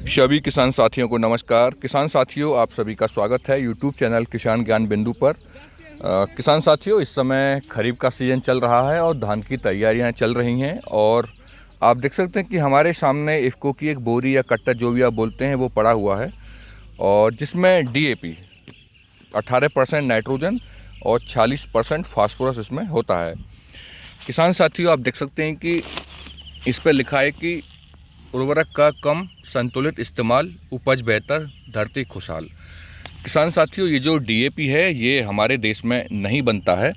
सभी किसान साथियों को नमस्कार। किसान साथियों, आप सभी का स्वागत है यूट्यूब चैनल किसान ज्ञान बिंदु पर। किसान साथियों, इस समय खरीफ का सीज़न चल रहा है और धान की तैयारियां चल रही हैं और आप देख सकते हैं कि हमारे सामने इफ़को की एक बोरी या कट्टा जो भी आप बोलते हैं वो पड़ा हुआ है और जिसमें DAP 18% नाइट्रोजन और 46% फास्फोरस इसमें होता है। किसान साथियों, आप देख सकते हैं कि इस पर लिखा है कि उर्वरक का कम संतुलित इस्तेमाल, उपज बेहतर, धरती खुशहाल। किसान साथियों, ये जो DAP है ये हमारे देश में नहीं बनता है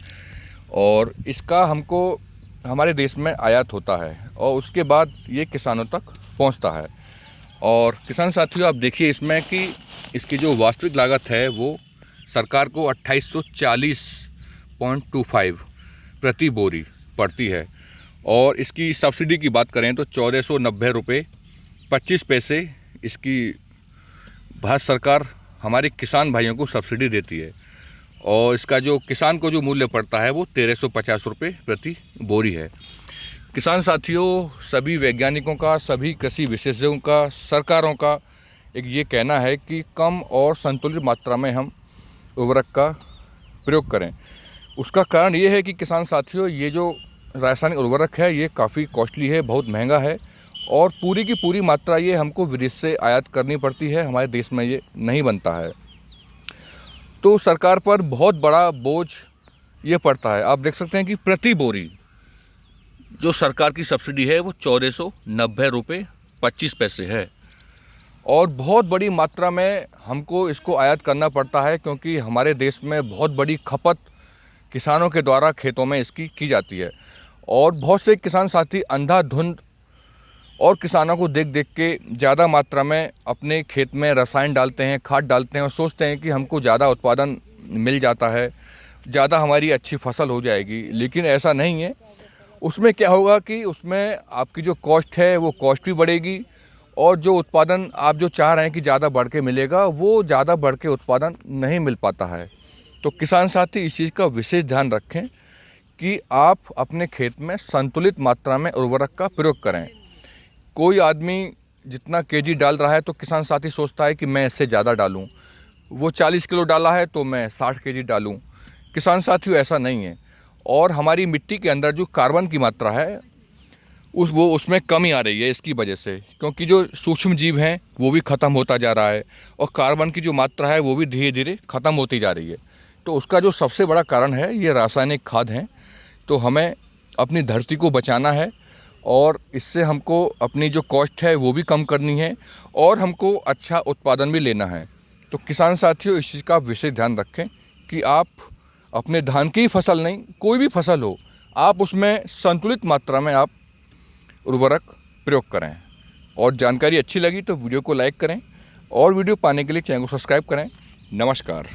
और इसका हमको हमारे देश में आयात होता है और उसके बाद ये किसानों तक पहुंचता है। और किसान साथियों, आप देखिए इसमें कि इसकी जो वास्तविक लागत है वो सरकार को 2840.25 प्रति बोरी पड़ती है और इसकी सब्सिडी की बात करें तो 1490 रुपये 25 पैसे इसकी भारत सरकार हमारे किसान भाइयों को सब्सिडी देती है और इसका जो किसान को जो मूल्य पड़ता है वो 1350 रुपये प्रति बोरी है। किसान साथियों, सभी वैज्ञानिकों का, सभी कृषि विशेषज्ञों का, सरकारों का एक ये कहना है कि कम और संतुलित मात्रा में हम उर्वरक का प्रयोग करें। उसका कारण ये है कि किसान साथियों, ये जो रासायनिक उर्वरक है ये काफ़ी कॉस्टली है, बहुत महंगा है और पूरी की पूरी मात्रा ये हमको विदेश से आयात करनी पड़ती है, हमारे देश में ये नहीं बनता है। तो सरकार पर बहुत बड़ा बोझ ये पड़ता है। आप देख सकते हैं कि प्रति बोरी जो सरकार की सब्सिडी है वो 1490 रुपये 25 पैसे है और बहुत बड़ी मात्रा में हमको इसको आयात करना पड़ता है क्योंकि हमारे देश में बहुत बड़ी खपत किसानों के द्वारा खेतों में इसकी की जाती है और बहुत से किसान साथी अंधाधुंध और किसानों को देख देख के ज़्यादा मात्रा में अपने खेत में रसायन डालते हैं, खाद डालते हैं और सोचते हैं कि हमको ज़्यादा उत्पादन मिल जाता है, ज़्यादा हमारी अच्छी फसल हो जाएगी, लेकिन ऐसा नहीं है। उसमें क्या होगा कि उसमें आपकी जो कॉस्ट है वो कॉस्ट भी बढ़ेगी और जो उत्पादन आप जो चाह रहे हैं कि ज़्यादा बढ़ के मिलेगा वो ज़्यादा बढ़ के उत्पादन नहीं मिल पाता है। तो किसान साथी इस चीज़ का विशेष ध्यान रखें कि आप अपने खेत में संतुलित मात्रा में उर्वरक का प्रयोग करें। कोई आदमी जितना केजी डाल रहा है तो किसान साथी सोचता है कि मैं इससे ज़्यादा डालूं, वो 40 किलो डाला है तो मैं 60 केजी डालूं। किसान साथियों, ऐसा नहीं है। और हमारी मिट्टी के अंदर जो कार्बन की मात्रा है उसमें कमी आ रही है इसकी वजह से, क्योंकि जो सूक्ष्म जीव हैं वो भी ख़त्म होता जा रहा है और कार्बन की जो मात्रा है वो भी धीरे धीरे ख़त्म होती जा रही है। तो उसका जो सबसे बड़ा कारण है ये रासायनिक खाद हैं। तो हमें अपनी धरती को बचाना है और इससे हमको अपनी जो कॉस्ट है वो भी कम करनी है और हमको अच्छा उत्पादन भी लेना है। तो किसान साथियों, इस चीज़ का विशेष ध्यान रखें कि आप अपने धान की ही फसल नहीं, कोई भी फसल हो, आप उसमें संतुलित मात्रा में आप उर्वरक प्रयोग करें। और जानकारी अच्छी लगी तो वीडियो को लाइक करें और वीडियो पाने के लिए चैनल को सब्सक्राइब करें। नमस्कार।